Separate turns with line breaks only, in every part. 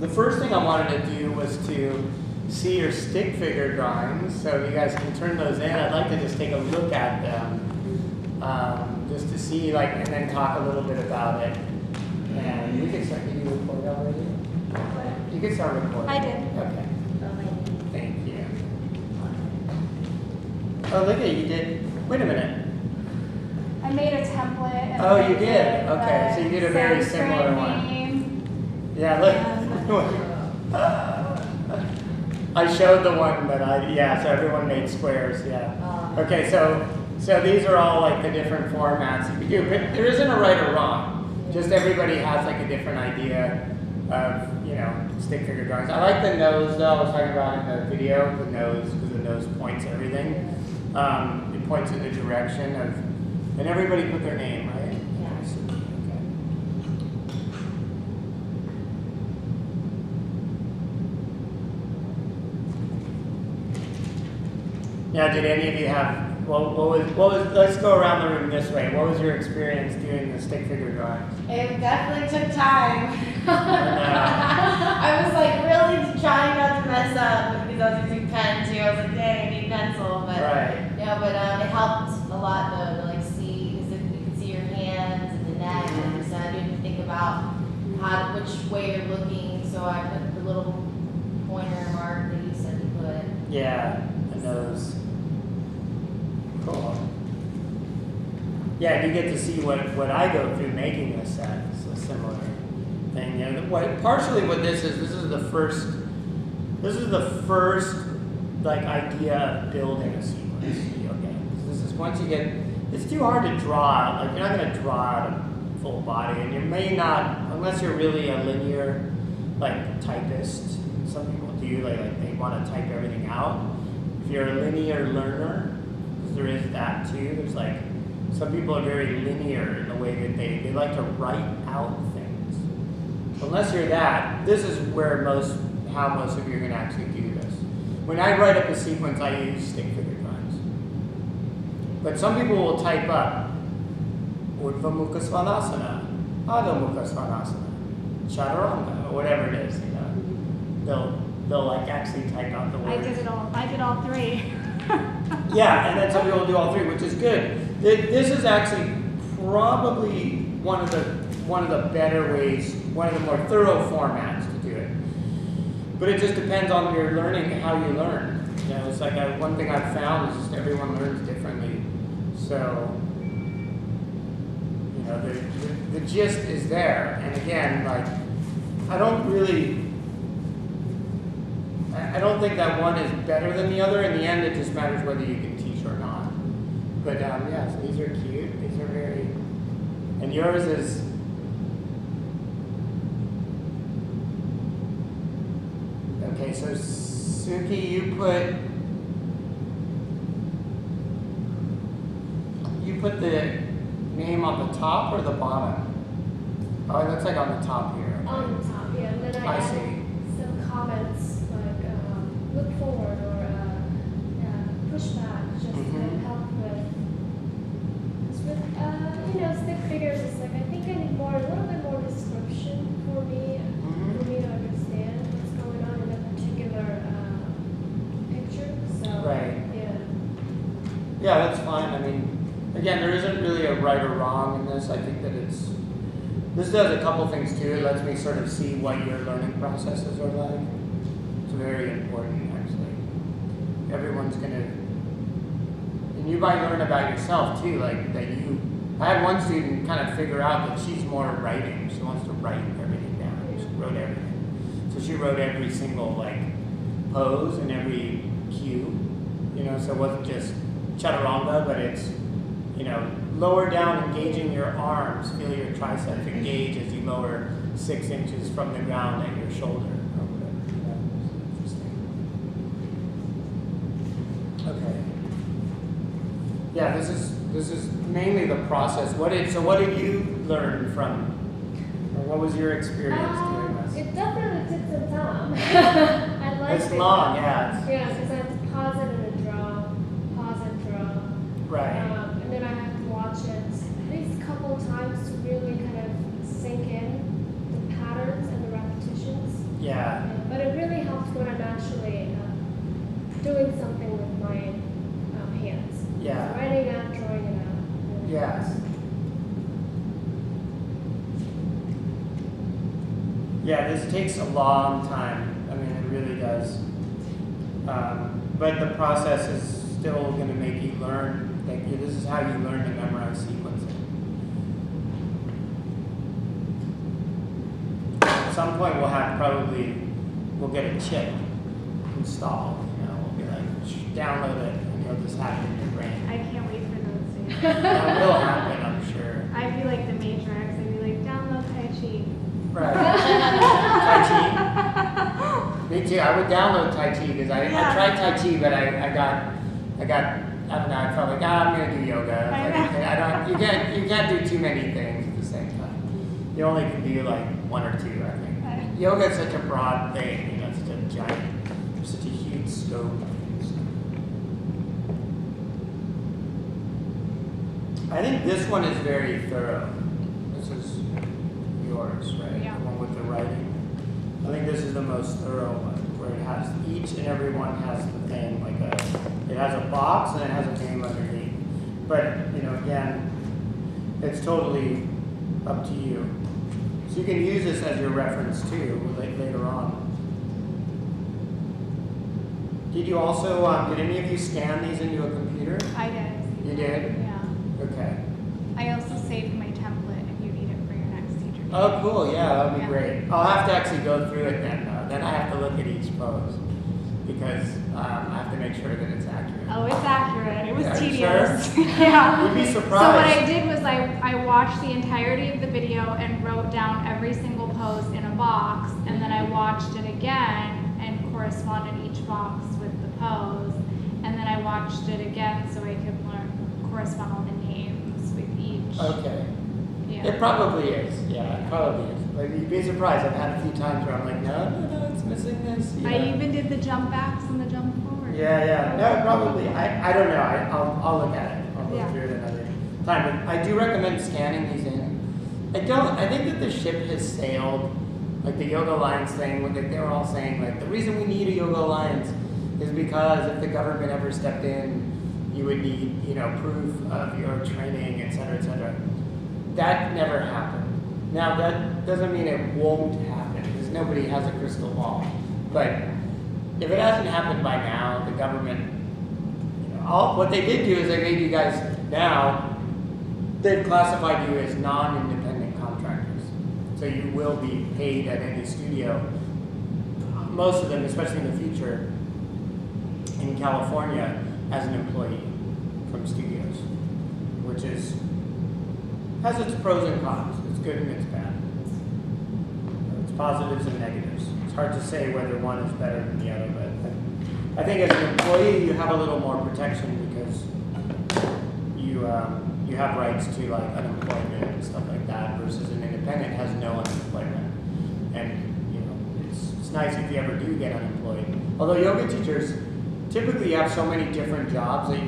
the first thing I wanted to do was to see your stick figure drawings, so you guys can turn those in. I'd like to just take a look at them, just to see, like, and then talk a little bit about it. And you can start. Did you record already? You can start recording.
I did.
Okay. Thank you. Oh, look at you did. Wait a minute.
I made a template. And
Oh, you did. Okay, so you did a very similar one.
Name.
Yeah, look. I showed the one that so everyone made squares, yeah. Okay, so these are all like the different formats you could do, but there isn't a right or wrong. Just everybody has like a different idea of, you know, stick figure drawings. I like the nose though, I was talking about in the video, the nose, because the nose points everything. It points in the direction of, and everybody put their name, right? Now, did any of you have, what was, let's go around the room this way. What was your experience doing the stick figure drawings?
It definitely took time. I was like really trying not to mess up because I was using pen too. I was like, dang, I need pencil. But,
right.
Yeah, but it helped a lot though to like see, because you could see your hands and the neck, and so I didn't think about which way you're looking. So I put the little pointer mark that you said to put.
Yeah, the nose. Cool. Yeah, you get to see what I go through making this set. It's a similar thing. You know, partially what this is the first like idea of building a sequence video game. This is once you get, it's too hard to draw out. Like you're not going to draw out a full body, and you may not, unless you're really a linear like typist. Some people do like they want to type everything out. If you're a linear learner, there is that too. There's like, some people are very linear in the way that they like to write out things. Unless you're that, this is where how most of you are going to actually do this. When I write up a sequence, I use stick figure drawings. But some people will type up Urdhva Mukha Svanasana, Adho Mukha Svanasana, Chaturanga, or whatever it is. You know, they'll like actually type out the words.
I did all three.
Yeah, and then some people do all three, which is good. This is actually probably one of the better ways, one of the more thorough formats to do it. But it just depends on your learning, how you learn. You know, it's like one thing I've found is just everyone learns differently. So, you know, the gist is there. And again, like, I don't think that one is better than the other. In the end, it just matters whether you can teach or not. But yeah, so these are cute. These are very, and yours is, okay, so Suki, you put the name on the top or the bottom? Oh, that's like on the top here. Okay.
On the top, yeah. And then I added some comments like look forward or push back, just to help with. Because with you know, stick figures, it's like I think I need a little bit more description for me to understand what's going on in a particular picture. So
Right.
yeah.
Yeah, that's fine. I mean, again, there isn't really a right or wrong in this. I think that this does a couple things too. It lets me sort of see what your learning processes are like. It's very important, actually. Everyone's gonna, and you might learn about yourself too, like that I had one student kind of figure out that she's more writing. She wants to write everything down. She wrote everything. So she wrote every single like pose and every cue, you know, so it wasn't just chaturanga, but it's, you know, lower down, engaging your arms, feel your triceps engage as you lower 6 inches from the ground at your shoulder, or whatever. Yeah, interesting. Okay. Yeah, this is mainly the process. What did you learn from, or what was your experience doing this?
It definitely took some time. I liked
It's
it.
long, yeah.
Yeah, because I have to pause it and then draw, pause and draw.
Right.
And then I have to watch it at least a couple of times to really kind of sink in the patterns and the repetitions.
Yeah.
But it really helps when I'm actually doing something with my hands.
Yeah.
So writing it out, drawing it out. Really
Yeah.
helps.
Yeah, this takes a long time. I mean, it really does. But the process is still going to make you learn. Like, this is how you learn to memorize sequencing. At some point, we'll get a chip installed. You know, we'll be like, download it, and you'll just have it in your brain.
I can't wait for those days.
That will happen, I'm sure.
I'd be like the Matrix. I'd be like, download Tai Chi.
Right. Tai Chi. Me too. I would download Tai Chi because I tried Tai Chi, but I don't know. I felt like I'm gonna do yoga. Like, you can't do too many things at the same time. You only can do like one or two, I think. Yoga is such a broad thing. You know, it's such a giant, such a huge scope. I think this one is very thorough. This is yours, right?
Yeah.
The one with the writing. I think this is the most thorough one, where it has each and every one has the thing, like it has a box and it has a name underneath. But you know, again, it's totally up to you. So you can use this as your reference too, later on. Did you also, did any of you scan these into a computer?
I did.
You did?
Yeah.
Okay.
I also saved my template if you need it for your next teacher.
Oh, cool. Yeah, that would be
Yeah.
great. I'll have to actually go through it then. Then I have to look at each pose because I have to make sure that it's accurate.
Oh, it's accurate. It was
Yeah,
tedious.
sure?
Yeah.
You'd be
So
surprised.
what I did was I watched the entirety of the video and wrote down every single pose in a box, and then I watched it again and corresponded each box with the pose, and then I watched it again so I could correspond all the names with each.
Okay.
Yeah.
It probably is. Yeah, it probably is. Like, you'd be surprised. I've had a few times where I'm like, no, it's missing this. You
I
know?
even did the jump backs and the jump forward.
Yeah. No, probably. I don't know. I'll look at it. I'll go
Yeah.
through it another time. But I do recommend scanning these in. I think that the ship has sailed. Like the Yoga Alliance thing, when they were all saying, like, the reason we need a Yoga Alliance is because if the government ever stepped in, you would need, you know, proof of your training, et cetera, et cetera. That never happened. Now, that doesn't mean it won't happen, because nobody has a crystal ball. But if it hasn't happened by now, the government, you know, what they did do is they made you guys, now, they've classified you as non-independent contractors. So you will be paid at any studio. Most of them, especially in the future, in California, as an employee from studios, which has its pros and cons. It's good and it's bad. It's positives and negatives. It's hard to say whether one is better than the other, but I think as an employee, you have a little more protection because you have rights to like unemployment and stuff like that, versus an independent has no unemployment. And you know, it's nice if you ever do get unemployed. Although yoga teachers, typically you have so many different jobs that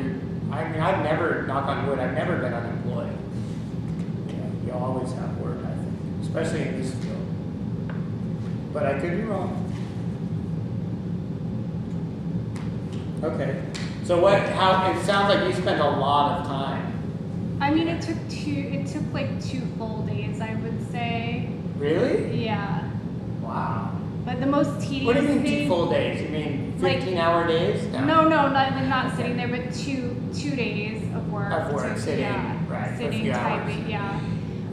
I've never, knock on wood, I've never been unemployed. You know, you always have work, I think, especially in this field. But I could be wrong. Okay. So it sounds like you spent a lot of time.
I mean, it took like 2 full days, I would say.
Really?
Yeah.
Wow.
But the most tedious
What do you mean
thing,
2 full days? You mean
Like-
15-hour days?
No, not sitting there, but two days of work.
Of work, sitting,
yeah,
right, for a
sitting,
few hours.
typing, yeah.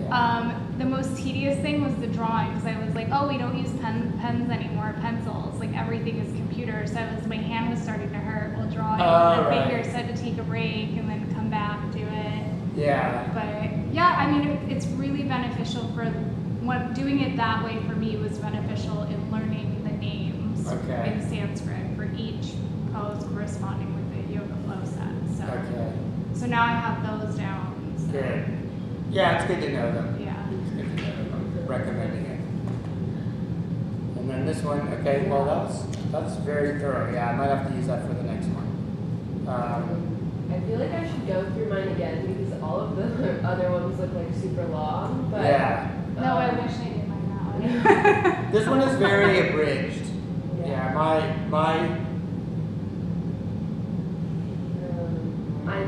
Yeah.
The most tedious thing was the drawing, because I was like, oh, we don't use pens anymore, pencils. Like everything is computer, so my hand was starting to hurt while drawing.
Oh,
the
right.
fingers had to take a break and then come back to it.
Yeah.
But yeah, I mean, it's really beneficial doing it that way for me was beneficial in learning the names
Okay.
in Sanskrit for each pose corresponding with the yoga flow set. So,
Okay.
so now I have those down. So,
Good. Yeah, it's good to know them.
yeah.
It's good to know them. I'm recommending it. And then this one, okay, well that's very thorough. Yeah, I might have to use that for the next one.
I feel like I should go through mine again because all of the other ones look like super long. But
Yeah.
No, I wish I did mine that way.
This one is very abridged. Yeah,
I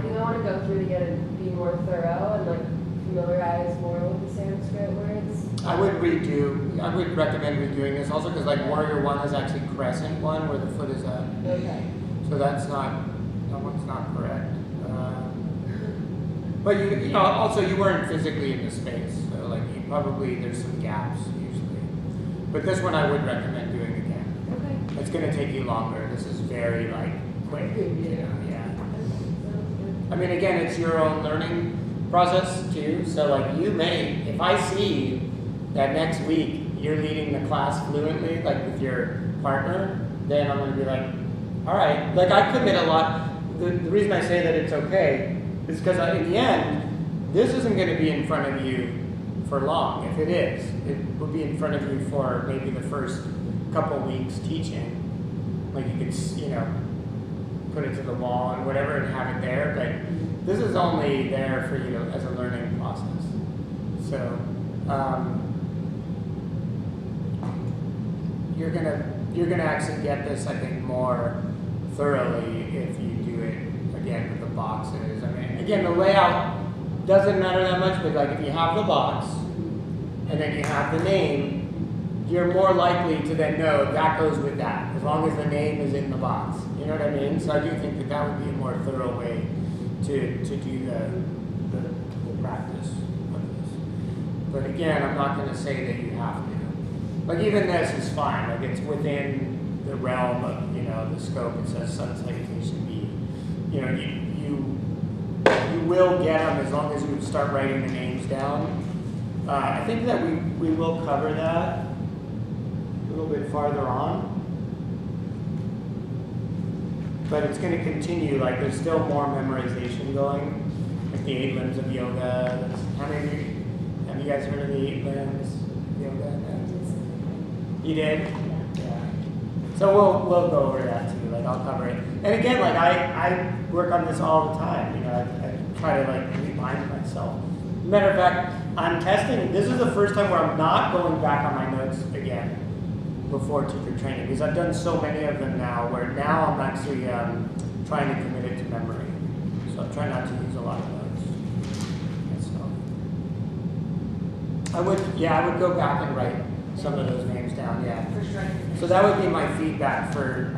think I want to go through to be more thorough and like familiarize more with the Sanskrit words.
I would recommend redoing this also because like Warrior 1 is actually Crescent 1 where the foot is at.
Okay.
So that one's not correct. But you know, also you weren't physically in the space, so like there's some gaps usually. But this one I would recommend doing again.
Okay.
It's gonna take you longer. This is very like quick. Yeah. I mean, again, it's your own learning process too. So like if I see that next week you're leading the class fluently, like with your partner, then I'm gonna be like, all right. Like I commit a lot. The reason I say that it's okay is because in the end, this isn't going to be in front of you for long. If it is, it will be in front of you for maybe the first couple weeks teaching. Like you could, put it to the wall and whatever and have it there. But this is only there for you as a learning process. So you're gonna actually get this, I think, more thoroughly if you do it again with the boxes. I mean, again, the layout doesn't matter that much, but like if you have the box and then you have the name, you're more likely to then know that goes with that, as long as the name is in the box. You know what I mean? So I do think that would be a more thorough way to do the practice of this. But again, I'm not going to say that you have to. Like even this is fine. Like it's within the realm of the scope. It says sun salutation B. You will get them as long as you start writing the names down. I think that we will cover that a little bit farther on. But it's going to continue. Like there's still more memorization going. Like the 8 limbs of yoga. How many of you have you guys heard of the 8 limbs of yoga? You did? Yeah. So we'll go over that too. Like I'll cover it. And again, like I work on this all the time. I try to like remind myself. Matter of fact, I'm testing. This is the first time where I'm not going back on my notes again before teacher training because I've done so many of them now. Where now I'm actually trying to commit it to memory. So I'm trying not to use a lot of notes. So I would go back and write some of those names down. Yeah.
For sure.
So that would be my feedback for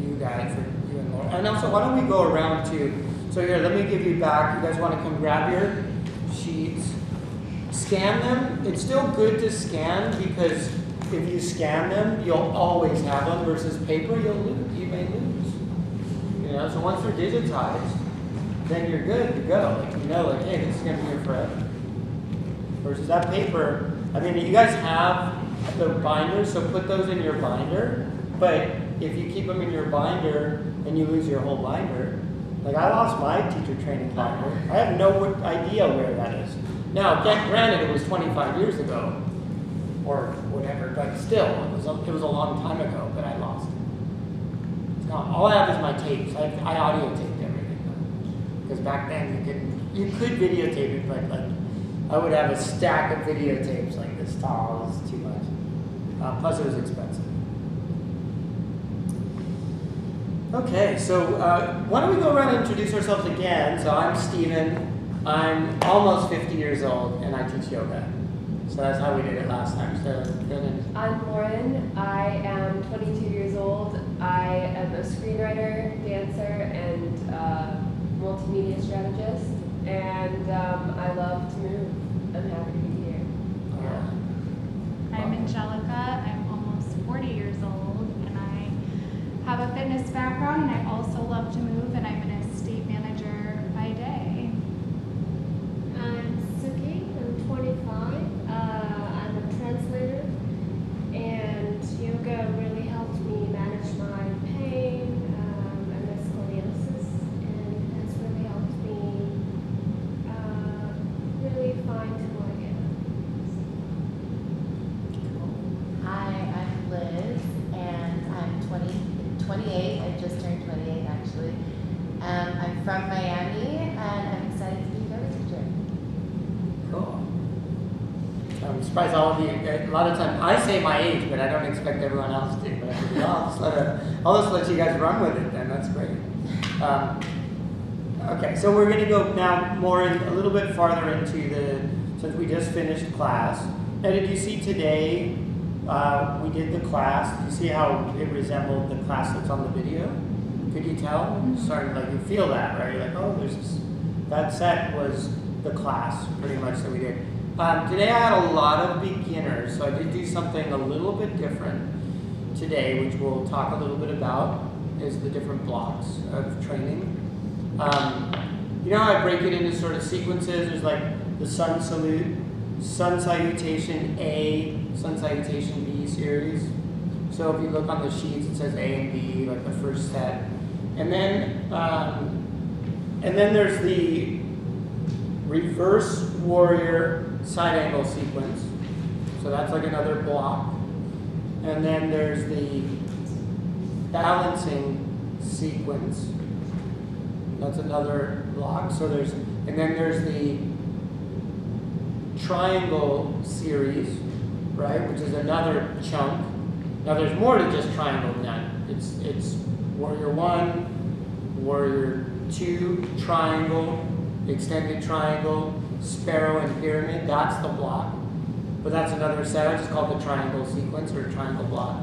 you guys, for you and Laura. And also, why don't we go around to, so here, let me give you back. You guys want to come grab your sheets, scan them. It's still good to scan because if you scan them, you'll always have them versus paper, you may lose. So once they're digitized, then you're good to go. Like, hey, this is going to be here forever. Versus that paper, I mean, you guys have the binders, so put those in your binder. But if you keep them in your binder and you lose your whole binder, like I lost my teacher training binder. I have no idea where that is. Now, granted, it was 25 years ago or whatever, but still, it was a long time ago, but I lost it. It's gone. All I have is my tapes. I audio taped everything. Because back then, you could videotape it, but like, I would have a stack of videotapes like this tall. It's too much. Plus, it was expensive. Okay, so why don't we go around and introduce ourselves again? So I'm Steven. I'm almost 50 years old, and I teach yoga. So that's how we did it last time. So
I'm Lauren. I am 22 years old. I am a screenwriter, dancer, and multimedia strategist. And I love to move. I'm happy to be here.
I'm Angelica. I'm almost 40 years old, and I have a fitness background, and I also love to move, and I'm an estate manager by day.
I'm Suki. I'm 25. I'm a translator, and yoga really helped me manage my pain and my scoliosis, and it's really helped me really find who I am.
Hi, I'm Liz, and I'm 28. I just turned 28, actually. I'm from Miami, and I'm excited to be a yoga teacher.
Cool. I'm surprised all of you. A lot of times I say my age, but I don't expect everyone else to. But I figured, I'll just let you guys run with it then. That's great. Okay, so we're going to go now a little bit farther into since we just finished class. Now, did you see today we did the class? Did you see how it resembled the class that's on the video? Could you tell? Starting like you feel that, right? You're like, oh, that set was the class pretty much that we did. Today I had a lot of beginners, so I did do something a little bit different today, which we'll talk a little bit about, is the different blocks of training. You know how I break it into sort of sequences? There's like the sun salute, sun salutation A, sun salutation B series. So if you look on the sheets, it says A and B, like the first set. And then there's the reverse warrior side angle sequence. So that's like another block. And then there's the balancing sequence. That's another block. And then there's the triangle series, right, which is another chunk. Now there's more to just triangle than that. It's warrior 1, warrior 2, triangle, extended triangle, sparrow, and pyramid. That's the block. But that's another set. I just call it the triangle sequence or triangle block.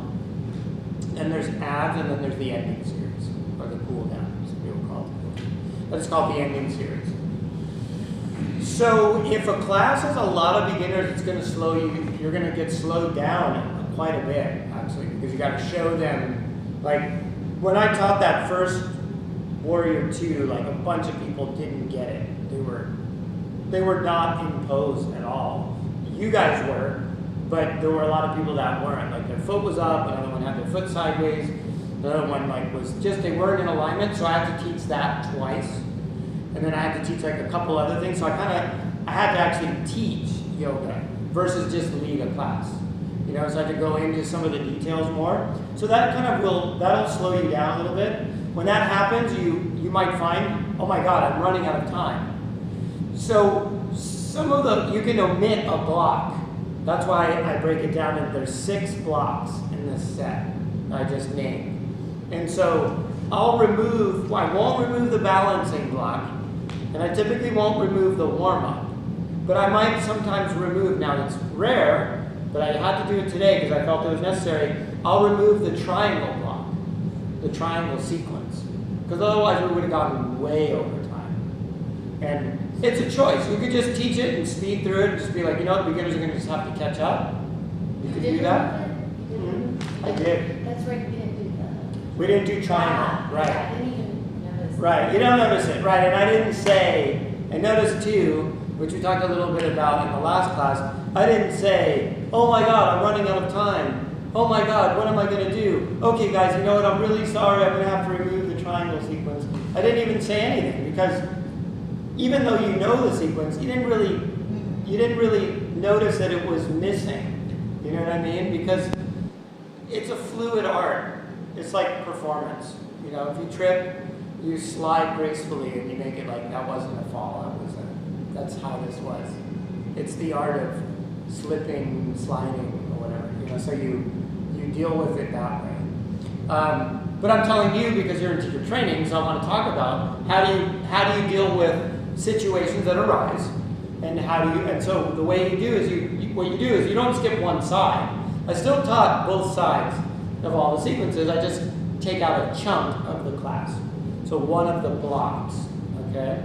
And there's abs, and then there's the ending series, or the cool down. Some people call it the cool down. But it's called the ending series. So if a class has a lot of beginners, it's going to slow you. You're going to get slowed down quite a bit, actually, because you got to show them. Like when I taught that first Warrior 2, like a bunch of people didn't get it. They were not imposed at all. You guys were, but there were a lot of people that weren't. Like their foot was up, another one had their foot sideways, another one like was just, they weren't in alignment, so I had to teach that twice. And then I had to teach like a couple other things. So I had to actually teach yoga versus just lead a class. You know, so I had to go into some of the details more. So that that'll slow you down a little bit. When that happens, you might find, oh my God, I'm running out of time. So you can omit a block. That's why I break it down into there's 6 blocks in this set I just named. And so I won't remove the balancing block, and I typically won't remove the warm-up. But I might sometimes remove, now it's rare, but I had to do it today because I felt it was necessary. I'll remove the triangle block, the triangle sequence, because otherwise we would have gotten way over time. And it's a choice. You could just teach it and speed through it and just be like, you know, the beginners are going to just have to catch up. You could do that. I did.
That's right, we didn't do that.
We didn't do triangle, right?
I didn't even notice.
Right, you don't notice it, right? And I didn't say, and notice too, which we talked a little bit about in the last class, I didn't say, oh my God, I'm running out of time. Oh my God, what am I going to do? Okay guys, you know what, I'm really sorry, I'm going to have to remove the triangle sequence. I didn't even say anything because even though you know the sequence, you didn't really notice that it was missing. You know what I mean? Because it's a fluid art. It's like performance. You know, if you trip, you slide gracefully and you make it like that wasn't a fall. That's how this was. It's the art of slipping, sliding, or whatever. You know, so you deal with it that way. But I'm telling you because you're in teacher training, so I want to talk about how do you deal with situations that arise, and so the way you do is you don't skip one side. I still taught both sides of all the sequences. I just take out a chunk of the class. So one of the blocks, okay?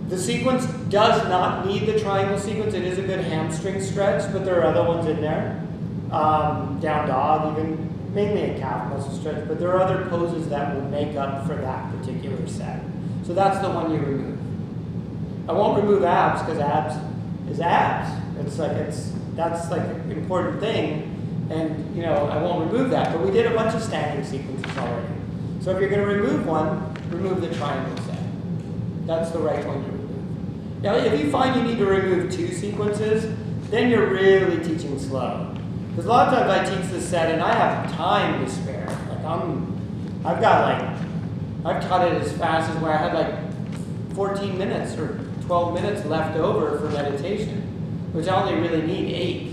The sequence does not need the triangle sequence. It is a good hamstring stretch, but there are other ones in there. Down dog, even mainly a calf muscle stretch, but there are other poses that will make up for that particular set. So that's the one you remove. I won't remove abs because abs is abs. That's like an important thing, and you know I won't remove that. But we did a bunch of standing sequences already. So if you're going to remove one, remove the triangle set. That's the right one to remove. Now, if you find you need to remove 2 sequences, then you're really teaching slow. Because a lot of times I teach this set and I have time to spare. Like I've taught it as fast as where I had like 14 minutes or 12 minutes left over for meditation. which I only really need 8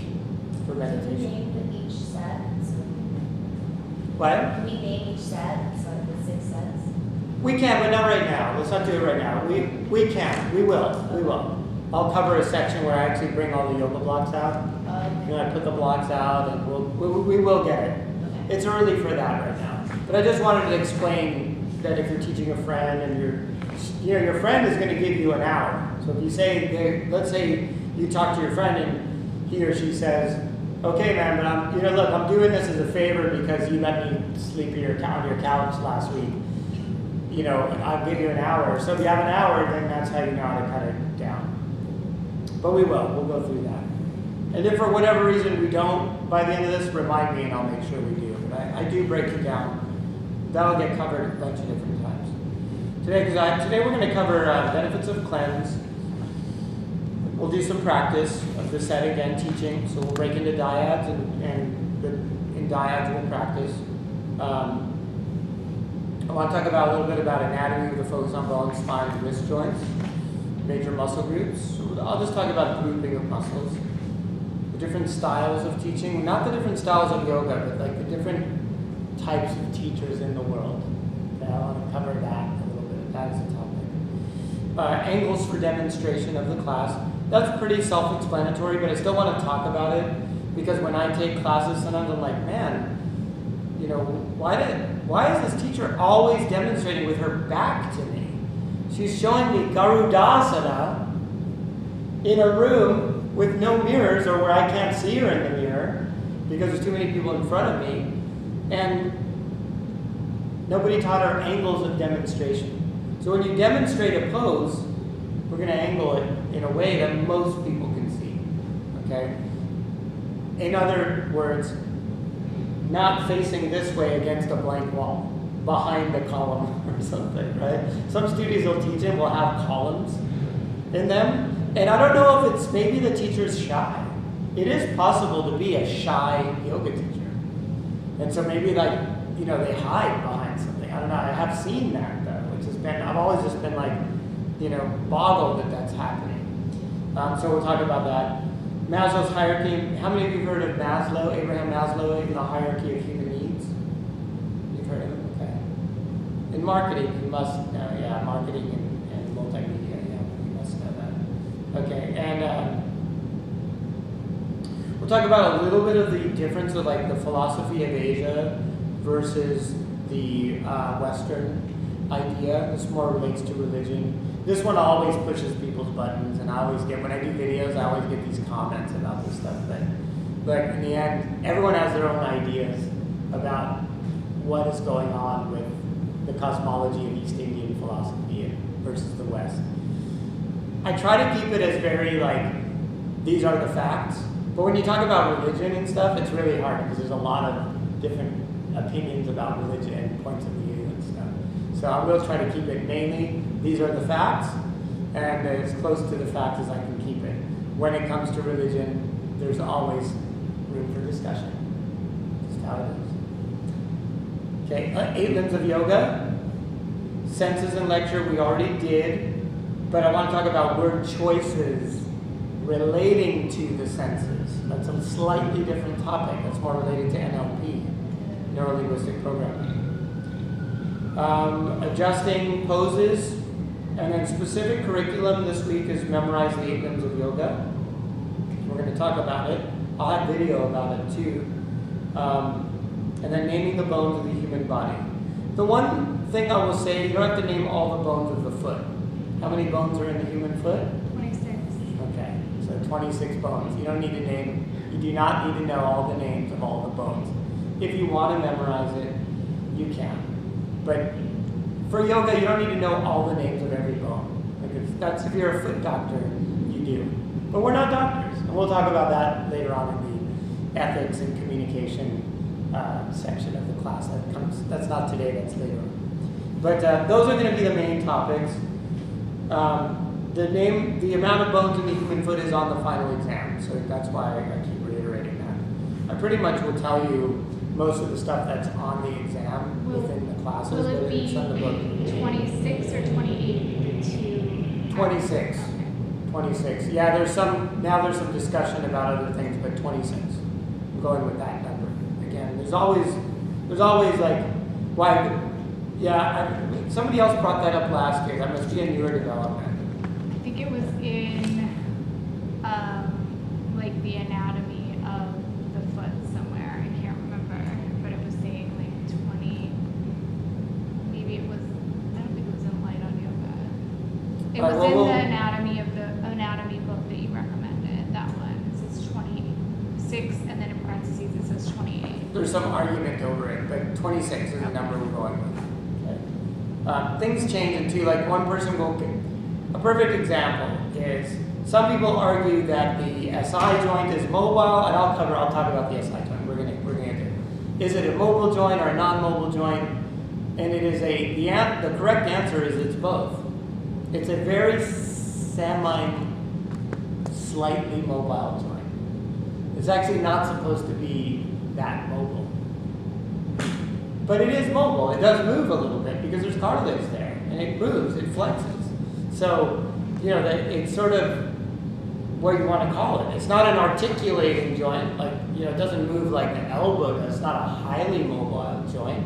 for
Can we
meditation.
name each set?
What?
Can we name each set, so the 6 sets?
We can, but not right now. Let's not do it right now. We can. We will. I'll cover a section where I actually bring all the yoga blocks out. You know, I put the blocks out, and we will get it.
Okay.
It's early for that right now. But I just wanted to explain that if you're teaching a friend and your friend is going to give you an hour. So if you say, let's say you talk to your friend and he or she says, okay, man, but look, I'm doing this as a favor because you let me sleep on your couch last week. You know, I'll give you an hour. So if you have an hour, then that's how you know how to cut it down. But we'll go through that. And if for whatever reason we don't, by the end of this, remind me and I'll make sure we do. But I do break it down. That'll get covered a bunch of different times. Today we're going to cover benefits of cleanse. We'll do some practice of the set again, teaching. So we'll break into dyads, and in dyads we'll practice. I want to talk about a little bit about anatomy with a focus on bones, spine, and wrist joints, major muscle groups. So I'll just talk about grouping of muscles, the different styles of teaching, not the different styles of yoga, but like the different types of teachers in the world. Okay, I want to cover that a little bit. That is a topic. Angles for demonstration of the class. That's pretty self-explanatory, but I still want to talk about it because when I take classes, sometimes I'm like, man, you know, why is this teacher always demonstrating with her back to me? She's showing me Garudasana in a room with no mirrors or where I can't see her in the mirror because there's too many people in front of me, and nobody taught her angles of demonstration. So when you demonstrate a pose, we're going to angle it in a way that most people can see, okay? In other words, not facing this way against a blank wall, behind the column or something, right? Some studios will teach it will have columns in them, and I don't know if it's maybe the teacher's shy. It is possible to be a shy yoga teacher, and so maybe they hide behind something. I don't know. I have seen that though, which has been I've always just been boggled that that's happening. So we'll talk about that. Maslow's hierarchy. How many of you have heard of Maslow, Abraham Maslow, in the hierarchy of human needs? You've heard of him? Okay. In marketing, you must know, yeah, marketing and multimedia, yeah, you must know that. Okay, and we'll talk about a little bit of the difference of like the philosophy of Asia versus the Western idea. This more relates to religion. This one always pushes people's buttons, and I always get, when I do videos, I always get these comments about this stuff. But in the end, everyone has their own ideas about what is going on with the cosmology of East Indian philosophy versus the West. I try to keep it as very these are the facts. But when you talk about religion and stuff, it's really hard because there's a lot of different opinions about religion and points of view and stuff. So I will try to keep it mainly, these are the facts, and as close to the facts as I can keep it. When it comes to religion, there's always room for discussion. Just how it is. Okay, 8 limbs of yoga. Senses and lecture we already did, but I want to talk about word choices relating to the senses. That's a slightly different topic. That's more related to NLP, neuro-linguistic programming. Adjusting poses, and then specific curriculum this week is memorize the 8 limbs of yoga. We're going to talk about it. I'll have video about it too. And then naming the bones of the human body. The one thing I will say, you don't have to name all the bones of the foot. How many bones are in the human foot?
26.
Okay, so 26 bones. You do not need to know all the names of all the bones. If you want to memorize it, you can. But for yoga, you don't need to know all the names of every bone. If you're a foot doctor, you do. But we're not doctors, and we'll talk about that later on in the ethics and communication section of the class. That's not today, that's later on. But those are going to be the main topics. The amount of bones in the human foot is on the final exam, so that's why I keep reiterating that. I pretty much will tell you most of the stuff that's on the exam within the classes,
Will it
but
be
it's on the book.
26 or 28 to
26.
Okay.
26. Yeah, there's some discussion about other things, but 26. I'm going with that number. Again, there's always like, why, yeah, somebody else brought that up last year. That must be a newer development.
I think it was in like the anatomy of the foot somewhere. I can't remember, but it was saying like 20. Maybe it was. I don't think it was in Light on Yoga. It was in the anatomy of the anatomy book that you recommended. That one. It says 26, and then in parentheses it says 28.
There's some argument over it, but 26 is the number we're going with. Okay. Things change into, like, one person will. A perfect example is some people argue that the SI joint is mobile, and I'll talk about the SI joint. We're gonna do. Is it a mobile joint or a non-mobile joint? And it is the correct answer is it's both. It's a very slightly mobile joint. It's actually not supposed to be that mobile. But it is mobile. It does move a little bit because there's cartilage there, and it moves, it flexes. So, it's sort of what you want to call it. It's not an articulating joint, like, it doesn't move like the elbow does. It's not a highly mobile joint,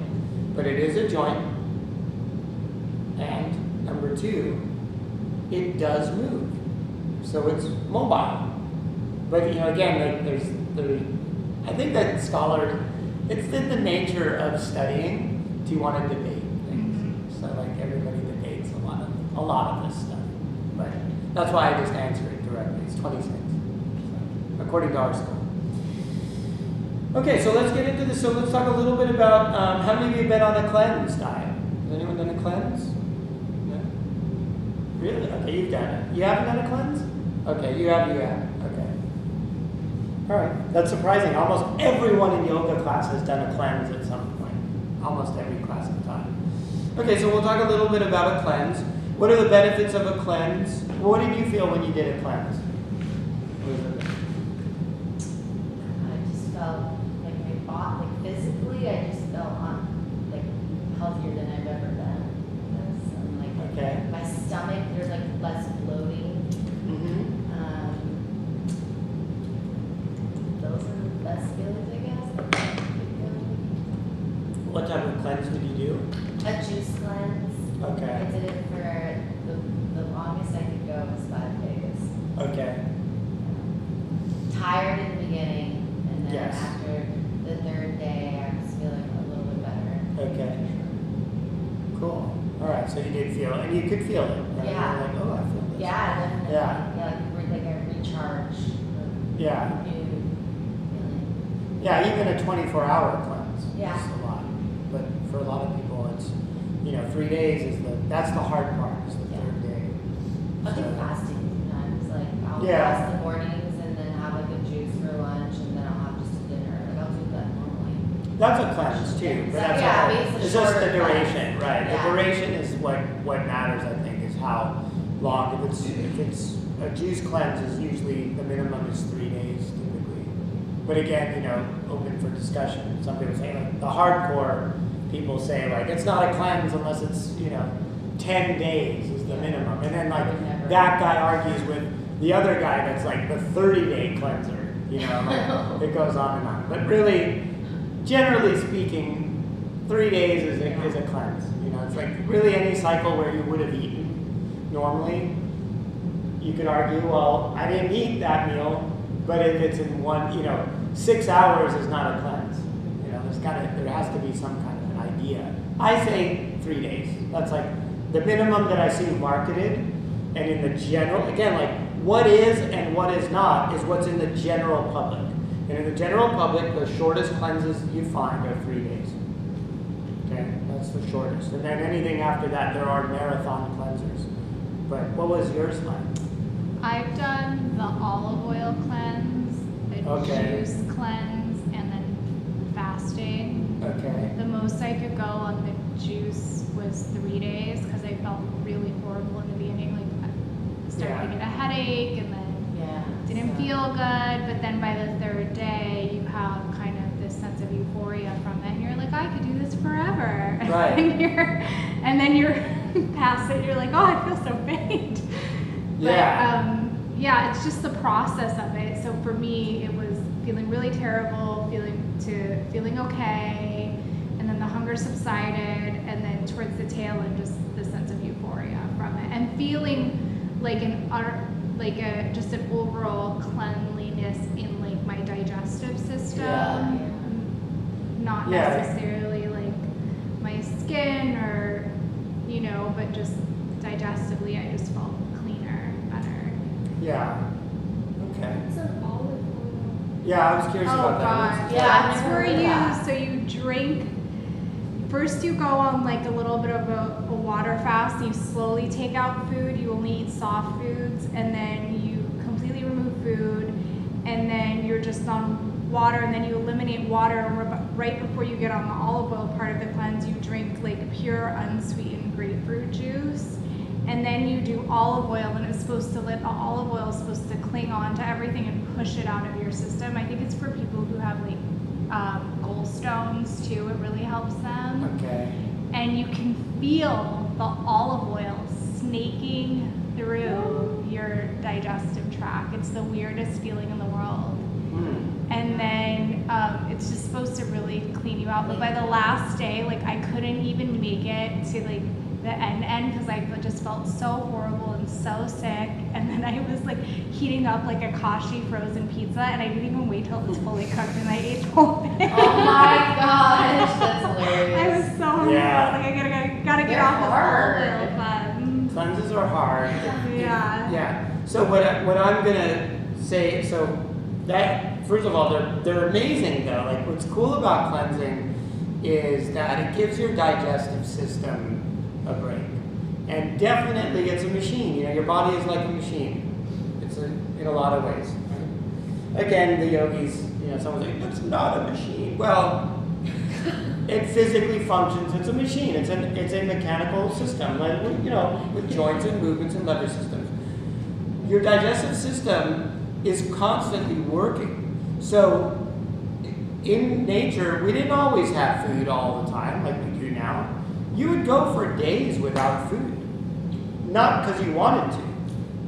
but it is a joint. And number two, it does move. So it's mobile. But, again, I think that scholars, it's in the nature of studying to want to debate things. So, like, everybody debates a lot of this stuff. But that's why I just answered it directly. It's 26, so, according to our school. Okay, so let's get into this. So let's talk a little bit about how many of you have been on a cleanse diet? Has anyone done a cleanse? No? Really? Okay, you've done it. You haven't done a cleanse? Okay, you have. Okay. All right, that's surprising. Almost everyone in yoga class has done a cleanse at some point. Almost every class I've taught. Okay, so we'll talk a little bit about a cleanse. What are the benefits of a cleanse? What did you feel when you did a cleanse?
I just felt like physically, I just felt healthier than I've ever been.
Okay.
My stomach, there's less bloating.
Mm-hmm.
Those are the best feelings, I guess.
What type of cleanse did you do?
A juice cleanse.
Okay.
I did it for the longest I could go was 5 days.
Okay.
Tired in the beginning, and then
Yes.
after the 3rd day, I was feeling a little bit better.
Okay. Cool. All right. So you did feel, and you could feel it. Right?
Yeah.
You were like, oh, I feel this.
Yeah, definitely.
Yeah.
Like a recharge.
Yeah.
New feeling.
Yeah. Even a 24-hour cleanse.
Yeah.
Is a lot. But for a lot of people, it's 3 days is that's the hard part. Is the 3rd day.
I'll do fasting sometimes. I'll
Yeah.
fast in the mornings and then have a juice for lunch, and then I'll have just a dinner. I'll do that normally.
That's a cleanse too, but
So,
that's
yeah,
all.
I mean, it's a
It's just the
shorter
duration,
cleanse.
right?
Yeah.
The duration is what matters, I think, is how long. If it's a juice cleanse, is usually the minimum is 3 days typically. But again, open for discussion. Some people say the hardcore people say it's not a cleanse unless it's 10 days is the minimum, and then that guy argues with the other guy that's the 30-day cleanser. It goes on and on. But really, generally speaking, 3 days is a cleanse. It's really any cycle where you would have eaten normally. You could argue, well, I didn't eat that meal, but if it's in 6 hours is not a cleanse. There has to be some kind of an idea. I say 3 days. That's the minimum that I see marketed, and in the general, again, what is and what is not is what's in the general public. And in the general public, the shortest cleanses you find are 3 days. Okay, that's the shortest. And then anything after that, there are marathon cleansers. But what was yours like?
I've done the olive oil cleanse, the juice cleanse, and then fasting.
Okay.
The most I could go on the juice was 3 days because I felt really horrible in the beginning. I started to get a headache and then didn't feel good. But then by the 3rd day, you have kind of this sense of euphoria from it. And you're like, I could do this forever.
Right.
and then you're past it. You're like, oh, I feel so faint.
Yeah.
yeah, it's just the process of it. So for me, it was feeling really terrible, feeling okay, and then the hunger subsided, and then towards the tail end, just the sense of euphoria from it, and feeling like just an overall cleanliness in like my digestive system, not necessarily like my skin or but just digestively, I just felt cleaner, better.
Yeah. Okay.
It's an olive oil.
Yeah, I was curious
Oh
about that.
God,
Yeah,
that's
I've never
where
heard of that.
so you drink. First, you go on like a little bit of a water fast. You slowly take out food. You only eat soft foods, and then you completely remove food, and then you're just on water, and then you eliminate water. And right before you get on the olive oil part of the cleanse, you drink like pure unsweetened grapefruit juice, and then you do olive oil, and it's supposed to the olive oil is supposed to cling on to everything and push it out of your system. I think it's for people who have like gallstones too. It really helps them.
Okay.
And you can feel the olive oil snaking through your digestive tract. It's the weirdest feeling in the world. And then it's just supposed to really clean you out. But by the last day, like I couldn't even make it to like the end because I just felt so horrible and so sick. And then I was like heating up like a Kashi frozen pizza, and I didn't even wait till it was fully cooked, and I ate the whole thing.
Oh my gosh, that's hilarious.
I was so hungry.
Yeah.
I was like, I gotta get
They're
off this
hard.
olive oil, but
Cleanses are hard.
yeah.
Yeah. So what I'm gonna say, so that first of all, they're amazing though. Like what's cool about cleansing is that it gives your digestive system a break, and definitely it's a machine. Your body is like a machine. It's in a lot of ways. Right? Again, the yogis, someone's like, it's not a machine. Well, it physically functions. It's a machine. It's a mechanical system, like with joints and movements and lever systems. Your digestive system is constantly working. So in nature, we didn't always have food all the time like we do now. You would go for days without food. Not because you wanted to,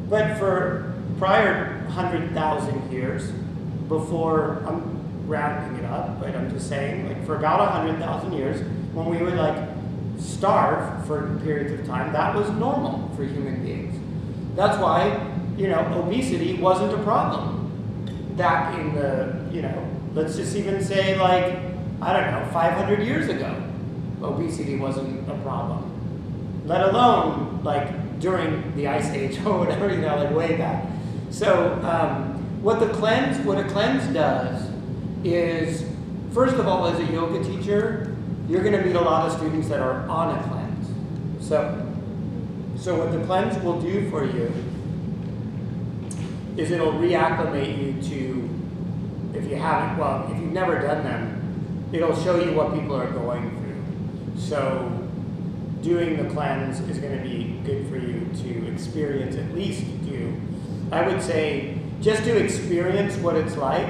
but for prior 100,000 years, before, I'm rounding it up, but I'm just saying, like for about 100,000 years, when we would like starve for periods of time, that was normal for human beings. That's why, obesity wasn't a problem back in the, let's just even say like, I don't know, 500 years ago, obesity wasn't a problem. Let alone like during the Ice Age or whatever, like way back. So what a cleanse does is, first of all, as a yoga teacher, you're going to meet a lot of students that are on a cleanse. So what the cleanse will do for you is it'll reacclimate you to, if you've never done them, it'll show you what people are going through. So doing the cleanse is going to be good for you to experience, at least I would say, just to experience what it's like,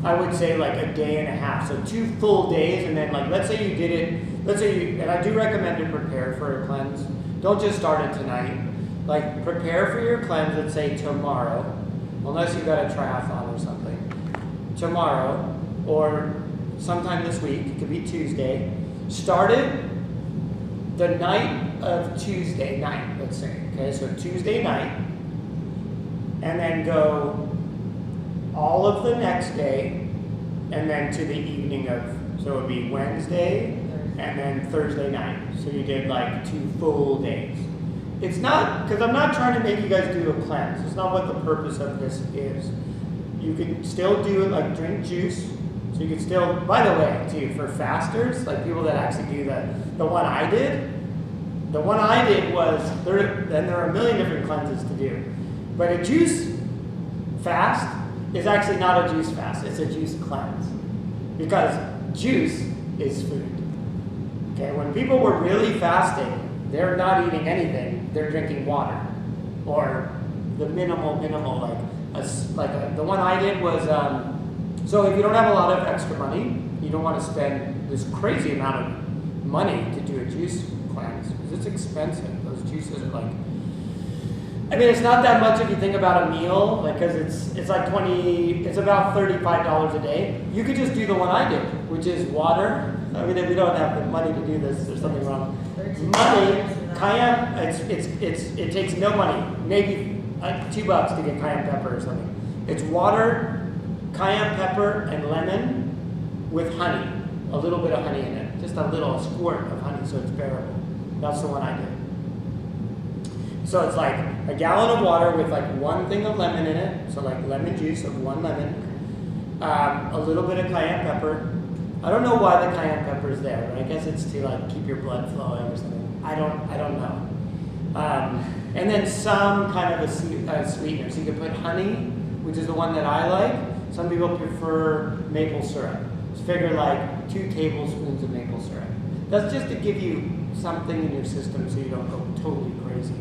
I would say like a day and a half. So 2 full days, and then like, let's say you did it, and I do recommend to prepare for a cleanse. Don't just start it tonight. Like prepare for your cleanse, let's say tomorrow, unless you've got a triathlon or something. Tomorrow, or sometime this week, it could be Tuesday. Start it the night of Tuesday night, let's say. Okay, so Tuesday night, and then go all of the next day, and then to the evening of, so it would be Wednesday, and then Thursday night. So you did like 2 full days. It's not, because I'm not trying to make you guys do a cleanse. It's not what the purpose of this is. You can still do it, like drink juice. So you can still, by the way, too, for fasters, like people that actually do the one I did. The one I did was, there are a million different cleanses to do. But a juice fast is actually not a juice fast, it's a juice cleanse. Because juice is food. Okay, when people were really fasting, they're not eating anything, they're drinking water. Or the minimal, the one I did was, so if you don't have a lot of extra money, you don't want to spend this crazy amount of money to do a juice cleanse, because it's expensive. Those juices are like I mean, it's not that much if you think about a meal, like, cause it's like it's about $35 a day. You could just do the one I did, which is water. I mean, if we don't have the money to do this, there's something wrong. Money, cayenne, it takes no money, maybe $2 to get cayenne pepper or something. It's water, cayenne pepper, and lemon with honey, a little bit of honey in it, just a little squirt of honey, so it's bearable. That's the one I did. So it's like a gallon of water with like one thing of lemon in it, so like lemon juice of 1 lemon, a little bit of cayenne pepper. I don't know why the cayenne pepper is there, but I guess it's to like keep your blood flowing or something. I don't know. And then some kind of a sweetener. So you can put honey, which is the one that I like. Some people prefer maple syrup. Just figure like 2 tablespoons of maple syrup. That's just to give you something in your system so you don't go totally crazy.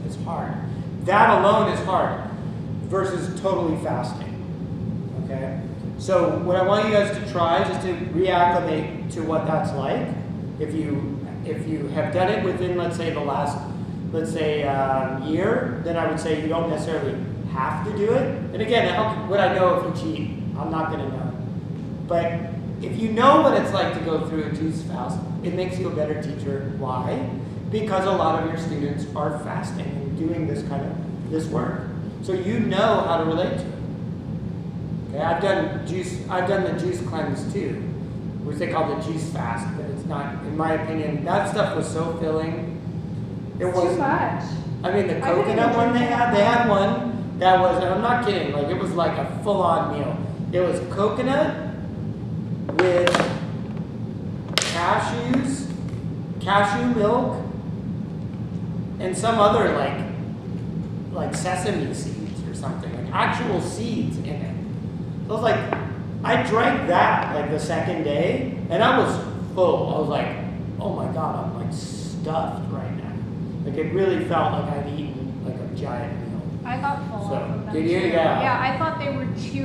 It's hard. That alone is hard versus totally fasting. Okay? So what I want you guys to try is just to reacclimate to what that's like. If you have done it within, let's say, the last, year, then I would say you don't necessarily have to do it. And again, how would I know if you cheat? I'm not going to know. But if you know what it's like to go through a juice fast, it makes you a better teacher. Why? Because a lot of your students are fasting and doing this work. So you know how to relate to it. Okay, I've done the juice cleanse too, which they call the juice fast, but it's not, in my opinion, that stuff was so filling. It was
too much.
I mean, the coconut one they had one that was, and I'm not kidding, like it was like a full-on meal. It was coconut with cashew milk, and some other like sesame seeds or something, like actual seeds in it. So I was like, I drank that like the second day, and I was full. I was like, oh my God, I'm like stuffed right now. Like it really felt like I'd eaten like a giant meal.
I got full
So,
of them.
did you?
too.
Yeah.
Yeah, I thought they were too